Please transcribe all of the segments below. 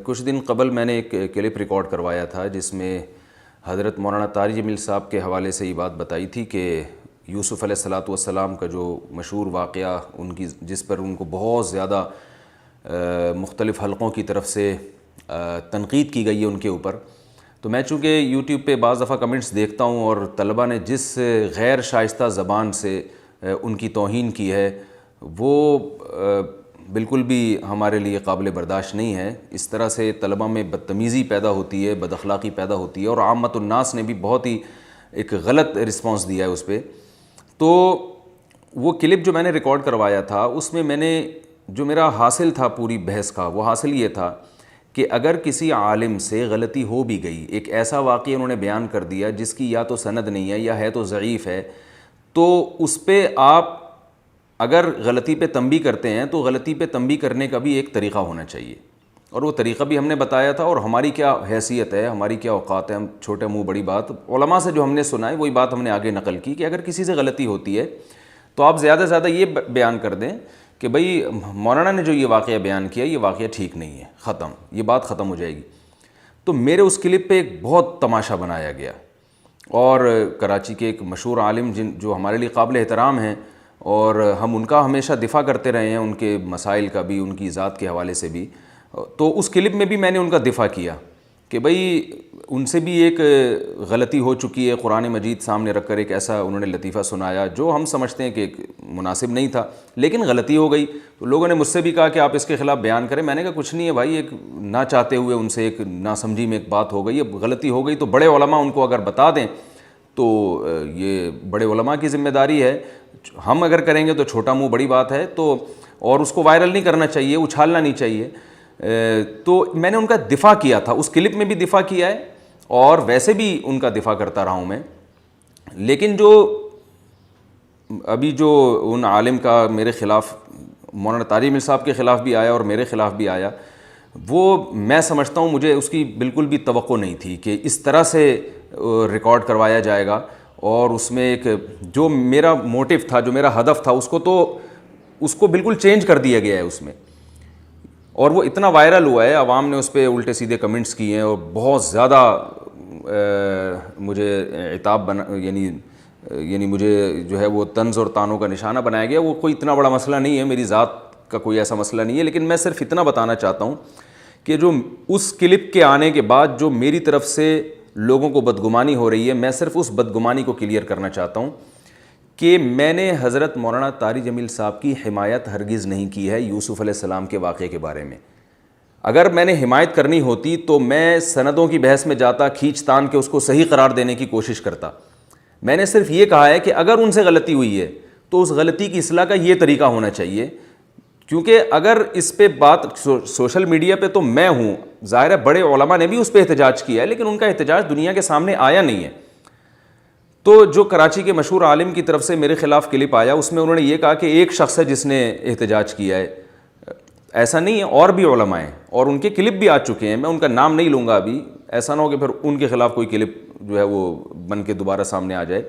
کچھ دن قبل میں نے ایک کلپ ریکارڈ کروایا تھا جس میں حضرت مولانا طارق جمیل صاحب کے حوالے سے یہ بات بتائی تھی کہ یوسف علیہ الصلوۃ والسلام کا جو مشہور واقعہ ان کی جس پر ان کو بہت زیادہ مختلف حلقوں کی طرف سے تنقید کی گئی ہے ان کے اوپر. تو میں چونکہ یوٹیوب پہ بعض دفعہ کمنٹس دیکھتا ہوں اور طلبہ نے جس غیر شائستہ زبان سے ان کی توہین کی ہے وہ بالکل بھی ہمارے لیے قابل برداشت نہیں ہے. اس طرح سے طلبہ میں بدتمیزی پیدا ہوتی ہے, بد اخلاقی پیدا ہوتی ہے, اور عامت الناس نے بھی بہت ہی ایک غلط رسپانس دیا ہے اس پہ. تو وہ کلپ جو میں نے ریکارڈ کروایا تھا اس میں نے جو میرا حاصل تھا پوری بحث کا وہ حاصل یہ تھا کہ اگر کسی عالم سے غلطی ہو بھی گئی, ایک ایسا واقعہ انہوں نے بیان کر دیا جس کی یا تو سند نہیں ہے یا ہے تو ضعیف ہے, تو اس پہ آپ اگر غلطی پہ تنبیہ کرتے ہیں تو غلطی پہ تنبیہ کرنے کا بھی ایک طریقہ ہونا چاہیے. اور وہ طریقہ بھی ہم نے بتایا تھا, اور ہماری کیا حیثیت ہے, ہماری کیا اوقات ہے, ہم چھوٹے منہ بڑی بات, علماء سے جو ہم نے سنا ہے وہی بات ہم نے آگے نقل کی کہ اگر کسی سے غلطی ہوتی ہے تو آپ زیادہ سے زیادہ یہ بیان کر دیں کہ بھئی مولانا نے جو یہ واقعہ بیان کیا یہ واقعہ ٹھیک نہیں ہے, ختم, یہ بات ختم ہو جائے گی. تو میرے اس کلپ پہ ایک بہت تماشا بنایا گیا, اور کراچی کے ایک مشہور عالم جو ہمارے لیے قابل احترام ہیں اور ہم ان کا ہمیشہ دفاع کرتے رہے ہیں, ان کے مسائل کا بھی, ان کی ذات کے حوالے سے بھی, تو اس کلپ میں بھی میں نے ان کا دفاع کیا کہ بھئی ان سے بھی ایک غلطی ہو چکی ہے. قرآن مجید سامنے رکھ کر ایک ایسا انہوں نے لطیفہ سنایا جو ہم سمجھتے ہیں کہ مناسب نہیں تھا, لیکن غلطی ہو گئی. تو لوگوں نے مجھ سے بھی کہا کہ آپ اس کے خلاف بیان کریں. میں نے کہا کچھ نہیں ہے بھائی, ایک نہ چاہتے ہوئے ان سے ایک ناسمجھی میں ایک بات ہو گئی, اب غلطی ہو گئی تو بڑے علماء ان کو اگر بتا دیں تو یہ بڑے علماء کی ذمہ داری ہے. ہم اگر کریں گے تو چھوٹا منہ بڑی بات ہے, تو اور اس کو وائرل نہیں کرنا چاہیے, اچھالنا نہیں چاہیے. تو میں نے ان کا دفاع کیا تھا, اس کلپ میں بھی دفاع کیا ہے اور ویسے بھی ان کا دفاع کرتا رہا ہوں میں. لیکن جو ابھی جو ان عالم کا میرے خلاف مولانا طارق جمیل صاحب کے خلاف بھی آیا اور میرے خلاف بھی آیا, وہ میں سمجھتا ہوں مجھے اس کی بالکل بھی توقع نہیں تھی کہ اس طرح سے ریکارڈ کروایا جائے گا. اور اس میں ایک جو میرا موٹیو تھا, جو میرا ہدف تھا, اس کو بالکل چینج کر دیا گیا ہے اس میں. اور وہ اتنا وائرل ہوا ہے, عوام نے اس پہ الٹے سیدھے کمنٹس کیے ہیں اور بہت زیادہ مجھے عتاب یعنی مجھے جو ہے وہ طنز اور طعنوں کا نشانہ بنایا گیا. وہ کوئی اتنا بڑا مسئلہ نہیں ہے, میری ذات کا کوئی ایسا مسئلہ نہیں ہے, لیکن میں صرف اتنا بتانا چاہتا ہوں کہ جو اس کلپ کے آنے کے بعد جو میری طرف سے لوگوں کو بدگمانی ہو رہی ہے, میں صرف اس بدگمانی کو کلیئر کرنا چاہتا ہوں کہ میں نے حضرت مولانا طارق جمیل صاحب کی حمایت ہرگز نہیں کی ہے یوسف علیہ السلام کے واقعے کے بارے میں. اگر میں نے حمایت کرنی ہوتی تو میں سندوں کی بحث میں جاتا, کھینچ تان کے اس کو صحیح قرار دینے کی کوشش کرتا. میں نے صرف یہ کہا ہے کہ اگر ان سے غلطی ہوئی ہے تو اس غلطی کی اصلاح کا یہ طریقہ ہونا چاہیے. کیونکہ اگر اس پہ بات سوشل میڈیا پہ تو میں ہوں, ظاہر ہے بڑے علماء نے بھی اس پہ احتجاج کیا ہے, لیکن ان کا احتجاج دنیا کے سامنے آیا نہیں ہے. تو جو کراچی کے مشہور عالم کی طرف سے میرے خلاف کلپ آیا اس میں انہوں نے یہ کہا کہ ایک شخص ہے جس نے احتجاج کیا ہے. ایسا نہیں ہے, اور بھی علماء ہیں اور ان کے کلپ بھی آ چکے ہیں, میں ان کا نام نہیں لوں گا ابھی, ایسا نہ ہو کہ پھر ان کے خلاف کوئی کلپ جو ہے وہ بن کے دوبارہ سامنے آ جائے.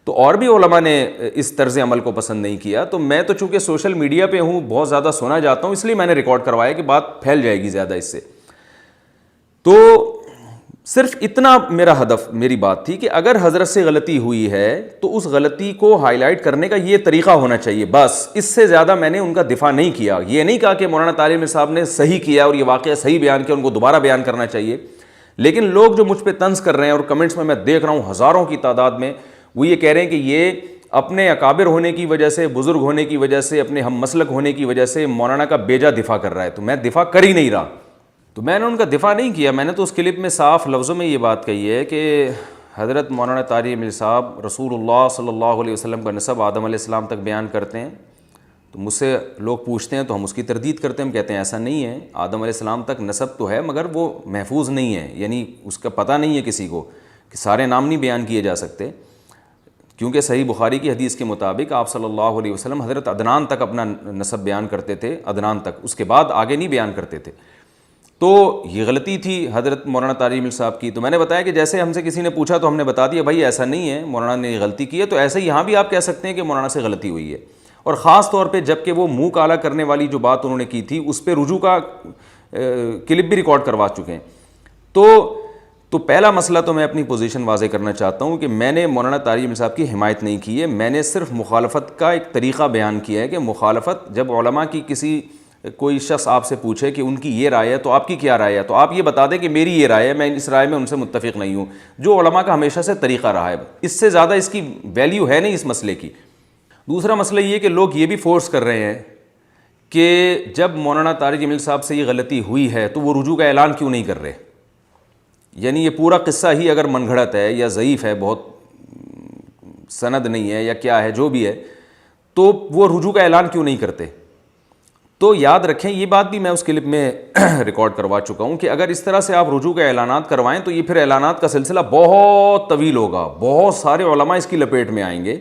تو اور بھی علماء نے اس طرز عمل کو پسند نہیں کیا. تو میں تو چونکہ سوشل میڈیا پہ ہوں, بہت زیادہ سنا جاتا ہوں, اس لیے میں نے ریکارڈ کروایا کہ بات پھیل جائے گی زیادہ اس سے. تو صرف اتنا میرا ہدف, میری بات تھی کہ اگر حضرت سے غلطی ہوئی ہے تو اس غلطی کو ہائی لائٹ کرنے کا یہ طریقہ ہونا چاہیے, بس. اس سے زیادہ میں نے ان کا دفاع نہیں کیا. یہ نہیں کہا کہ مولانا طارق جمیل صاحب نے صحیح کیا اور یہ واقعہ صحیح بیان کیا, ان کو دوبارہ بیان کرنا چاہیے. لیکن لوگ جو مجھ پہ طنز کر رہے ہیں اور کمنٹس میں دیکھ رہا ہوں ہزاروں کی تعداد میں, وہ یہ کہہ رہے ہیں کہ یہ اپنے اکابر ہونے کی وجہ سے, بزرگ ہونے کی وجہ سے, اپنے ہم مسلک ہونے کی وجہ سے مولانا کا بیجا دفاع کر رہا ہے. تو میں دفاع کر ہی نہیں رہا. تو میں نے ان کا دفاع نہیں کیا. میں نے تو اس کلپ میں صاف لفظوں میں یہ بات کہی ہے کہ حضرت مولانا طارق جمیل صاحب رسول اللہ صلی اللہ علیہ وسلم کا نسب آدم علیہ السلام تک بیان کرتے ہیں. تو مجھ سے لوگ پوچھتے ہیں تو ہم اس کی تردید کرتے ہیں, ہم کہتے ہیں ایسا نہیں ہے, آدم علیہ السلام تک نسب تو ہے مگر وہ محفوظ نہیں ہے, یعنی اس کا پتہ نہیں ہے کسی کو کہ سارے نام نہیں بیان کیے جا سکتے. کیونکہ صحیح بخاری کی حدیث کے مطابق آپ صلی اللہ علیہ وسلم حضرت عدنان تک اپنا نسب بیان کرتے تھے, عدنان تک, اس کے بعد آگے نہیں بیان کرتے تھے. تو یہ غلطی تھی حضرت مولانا طارق جمیل صاحب کی. تو میں نے بتایا کہ جیسے ہم سے کسی نے پوچھا تو ہم نے بتا دیا بھائی ایسا نہیں ہے, مولانا نے غلطی کی ہے. تو ایسے یہاں بھی آپ کہہ سکتے ہیں کہ مولانا سے غلطی ہوئی ہے. اور خاص طور پہ جب کہ وہ منہ کالا کرنے والی جو بات انہوں نے کی تھی اس پہ رجوع کا کلپ بھی ریکارڈ کروا چکے ہیں. تو پہلا مسئلہ تو میں اپنی پوزیشن واضح کرنا چاہتا ہوں کہ میں نے مولانا طارق جمیل صاحب کی حمایت نہیں کی ہے. میں نے صرف مخالفت کا ایک طریقہ بیان کیا ہے کہ مخالفت جب علماء کی کوئی شخص آپ سے پوچھے کہ ان کی یہ رائے ہے تو آپ کی کیا رائے ہے, تو آپ یہ بتا دیں کہ میری یہ رائے ہے, میں اس رائے میں ان سے متفق نہیں ہوں, جو علماء کا ہمیشہ سے طریقہ رہا ہے. اس سے زیادہ اس کی ویلیو ہے نہیں اس مسئلے کی. دوسرا مسئلہ یہ کہ لوگ یہ بھی فورس کر رہے ہیں کہ جب مولانا طارق جمیل صاحب سے یہ غلطی ہوئی ہے تو وہ رجوع کا اعلان کیوں نہیں کر رہے. یعنی یہ پورا قصہ ہی اگر من گھڑت ہے یا ضعیف ہے, بہت سند نہیں ہے یا کیا ہے, جو بھی ہے, تو وہ رجوع کا اعلان کیوں نہیں کرتے. تو یاد رکھیں یہ بات بھی میں اس کلپ میں ریکارڈ کروا چکا ہوں کہ اگر اس طرح سے آپ رجوع کے اعلانات کروائیں تو یہ پھر اعلانات کا سلسلہ بہت طویل ہوگا, بہت سارے علماء اس کی لپیٹ میں آئیں گے,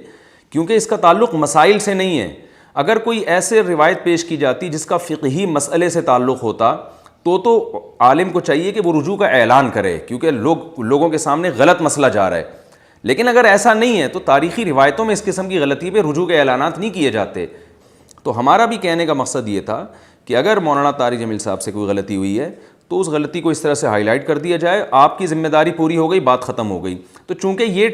کیونکہ اس کا تعلق مسائل سے نہیں ہے. اگر کوئی ایسے روایت پیش کی جاتی جس کا فقہی مسئلے سے تعلق ہوتا تو عالم کو چاہیے کہ وہ رجوع کا اعلان کرے, کیونکہ لوگوں کے سامنے غلط مسئلہ جا رہا ہے. لیکن اگر ایسا نہیں ہے تو تاریخی روایتوں میں اس قسم کی غلطی پہ رجوع کے اعلانات نہیں کیے جاتے. تو ہمارا بھی کہنے کا مقصد یہ تھا کہ اگر مولانا طارق جمیل صاحب سے کوئی غلطی ہوئی ہے تو اس غلطی کو اس طرح سے ہائی لائٹ کر دیا جائے, آپ کی ذمہ داری پوری ہو گئی, بات ختم ہو گئی. تو چونکہ یہ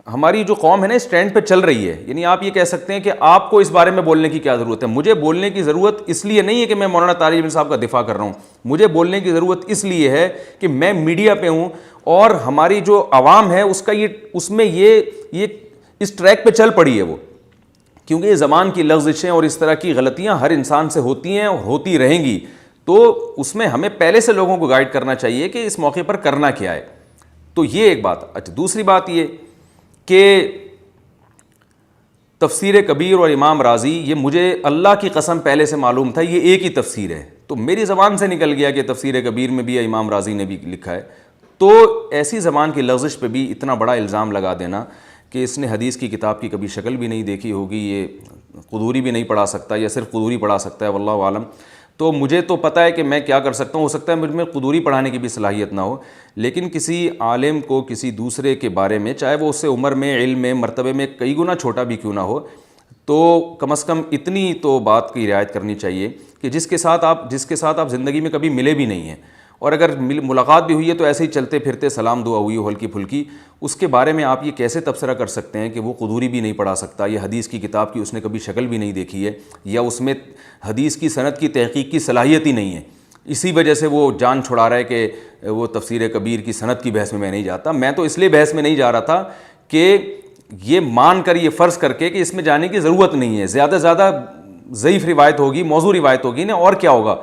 ہماری جو قوم ہے نا اسٹینڈ پہ چل رہی ہے, یعنی آپ یہ کہہ سکتے ہیں کہ آپ کو اس بارے میں بولنے کی کیا ضرورت ہے. مجھے بولنے کی ضرورت اس لیے نہیں ہے کہ میں مولانا طارق جمیل صاحب کا دفاع کر رہا ہوں, مجھے بولنے کی ضرورت اس لیے ہے کہ میں میڈیا پہ ہوں اور ہماری جو عوام ہے اس میں یہ اس ٹریک پہ چل پڑی ہے وہ, کیونکہ یہ زبان کی لغزشیں اور اس طرح کی غلطیاں ہر انسان سے ہوتی ہیں اور ہوتی رہیں گی. تو اس میں ہمیں پہلے سے لوگوں کو گائیڈ کرنا چاہیے کہ اس موقع پر کرنا کیا ہے. تو یہ ایک بات. اچھا, دوسری بات یہ کہ تفسیر کبیر اور امام رازی, یہ مجھے اللہ کی قسم پہلے سے معلوم تھا یہ ایک ہی تفسیر ہے, تو میری زبان سے نکل گیا کہ تفسیر کبیر میں بھی امام رازی نے بھی لکھا ہے. تو ایسی زبان کی لغزش پہ بھی اتنا بڑا الزام لگا دینا کہ اس نے حدیث کی کتاب کی کبھی شکل بھی نہیں دیکھی ہوگی, یہ قدوری بھی نہیں پڑھا سکتا یا صرف قدوری پڑھا سکتا ہے, واللہ عالم. تو مجھے تو پتہ ہے کہ میں کیا کر سکتا ہوں, ہو سکتا ہے مجھ میں قدوری پڑھانے کی بھی صلاحیت نہ ہو, لیکن کسی عالم کو کسی دوسرے کے بارے میں, چاہے وہ اس سے عمر میں, علم میں, مرتبے میں کئی گنا چھوٹا بھی کیوں نہ ہو, تو کم از کم اتنی تو بات کی رعایت کرنی چاہیے کہ جس کے ساتھ آپ زندگی میں کبھی ملے بھی نہیں ہیں, اور اگر ملاقات بھی ہوئی ہے تو ایسے ہی چلتے پھرتے سلام دعا ہوئی ہو ہلکی پھلکی, اس کے بارے میں آپ یہ کیسے تبصرہ کر سکتے ہیں کہ وہ قدوری بھی نہیں پڑھا سکتا, یا حدیث کی کتاب کی اس نے کبھی شکل بھی نہیں دیکھی ہے, یا اس میں حدیث کی سند کی تحقیق کی صلاحیت ہی نہیں ہے, اسی وجہ سے وہ جان چھڑا رہا ہے کہ وہ تفسیر کبیر کی سند کی بحث میں نہیں جاتا. میں تو اس لیے بحث میں نہیں جا رہا تھا کہ یہ مان کر, یہ فرض کر کے کہ اس میں جانے کی ضرورت نہیں ہے, زیادہ سے زیادہ ضعیف روایت ہوگی, موضوع روایت ہوگی نا, اور کیا ہوگا.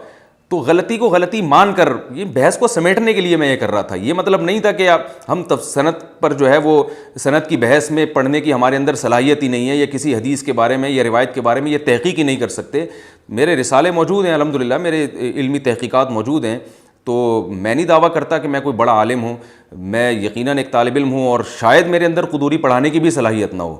تو غلطی کو غلطی مان کر یہ بحث کو سمیٹنے کے لیے میں یہ کر رہا تھا. یہ مطلب نہیں تھا کہ ہم سند پر جو ہے وہ سند کی بحث میں پڑھنے کی ہمارے اندر صلاحیت ہی نہیں ہے, یا کسی حدیث کے بارے میں یا روایت کے بارے میں یہ تحقیق ہی نہیں کر سکتے. میرے رسالے موجود ہیں الحمدللہ, میرے علمی تحقیقات موجود ہیں, تو میں نہیں دعویٰ کرتا کہ میں کوئی بڑا عالم ہوں, میں یقیناً ایک طالب علم ہوں, اور شاید میرے اندر قدوری پڑھانے کی بھی صلاحیت نہ ہو.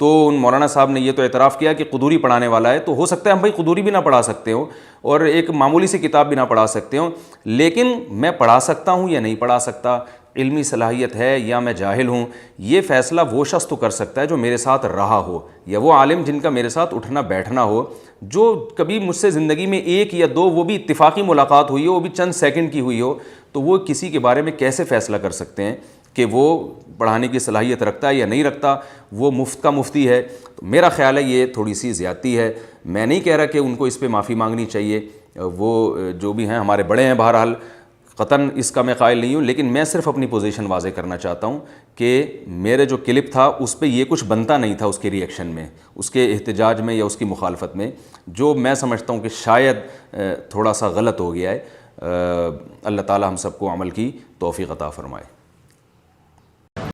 تو ان مولانا صاحب نے یہ تو اعتراف کیا کہ قدوری پڑھانے والا ہے, تو ہو سکتا ہے ہم بھائی قدوری بھی نہ پڑھا سکتے ہوں اور ایک معمولی سی کتاب بھی نہ پڑھا سکتے ہوں, لیکن میں پڑھا سکتا ہوں یا نہیں پڑھا سکتا, علمی صلاحیت ہے یا میں جاہل ہوں, یہ فیصلہ وہ شخص تو کر سکتا ہے جو میرے ساتھ رہا ہو, یا وہ عالم جن کا میرے ساتھ اٹھنا بیٹھنا ہو, جو کبھی مجھ سے زندگی میں ایک یا دو, وہ بھی اتفاقی ملاقات ہوئی ہو, وہ بھی چند سیکنڈ کی ہوئی ہو, تو وہ کسی کے بارے میں کیسے فیصلہ کر سکتے ہیں کہ وہ پڑھانے کی صلاحیت رکھتا ہے یا نہیں رکھتا, وہ مفت کا مفتی ہے. تو میرا خیال ہے یہ تھوڑی سی زیادتی ہے. میں نہیں کہہ رہا کہ ان کو اس پہ معافی مانگنی چاہیے, وہ جو بھی ہیں ہمارے بڑے ہیں, بہرحال قطعاً اس کا میں قائل نہیں ہوں, لیکن میں صرف اپنی پوزیشن واضح کرنا چاہتا ہوں کہ میرے جو کلپ تھا اس پہ یہ کچھ بنتا نہیں تھا, اس کے ریئیکشن میں, اس کے احتجاج میں یا اس کی مخالفت میں, جو میں سمجھتا ہوں کہ شاید تھوڑا سا غلط ہو گیا ہے. اللہ تعالی ہم سب کو عمل کی توفیق عطا فرمائے.